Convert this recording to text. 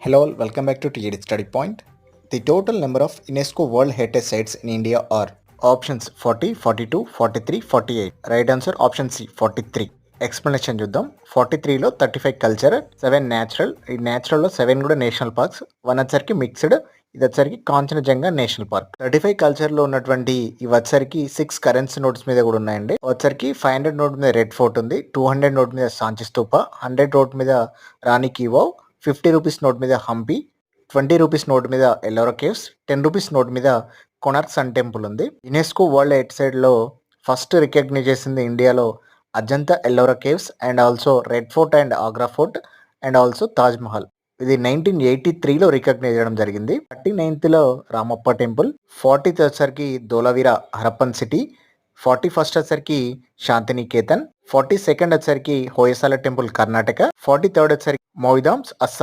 Hello, all, welcome back to TED Study Point. The total number of UNESCO World Heritage Sites in India are options 40, 42, 43, 48. Right answer option C 43. Explanation చూద్దాం. 43లో 35 culture, 7 natural. ఈ న్యాచురల్లో 7 కూడా national parks, 1 వచ్చరికి mixed, ఇది వచ్చరికి Kanchenjunga national park. 35 కల్చర్లో ఉన్నటువంటి ఇవి వచ్చరికి 6 కరెన్సీ నోట్స్ మీద కూడా ఉన్నాయండి. వచ్చరికి 500 నోట్ మీద రెడ్ ఫోర్ట్ ఉంది, 200 నోట్ మీద సాంచి స్తూప, 100 నోట్ మీద రాణి కీ వావ్, 50 రూపీస్ నోట్ మీద హంపి, 20 రూపీస్ నోట్ మీద ఎల్లోరా కేవ్స్, 10 రూపీస్ నోట్ మీద కొనార్క్ సన్ టెంపుల్ ఉంది. యునెస్కో వరల్డ్ హెరిటేజ్ సైడ్లో ఫస్ట్ రికగ్నైజ్ చేసింది ఇండియాలో Ajanta Ellora caves and also red fort and Agra fort and also Taj Mahal. ఇది 1983లో రికగ్నైజ్ చేయడం జరిగింది. 39th రామప్ప టెంపుల్, 40th వచ్చరికి ధోలవీర హరప్పన్ సిటీ, 41st వచ్చరికి శాంతినికేతన్, 42nd వచ్చరికి హోయసాల టెంపుల్ కర్ణాటక, 43rd వచ్చరికి మౌయిదామ్స్ అస్సాం.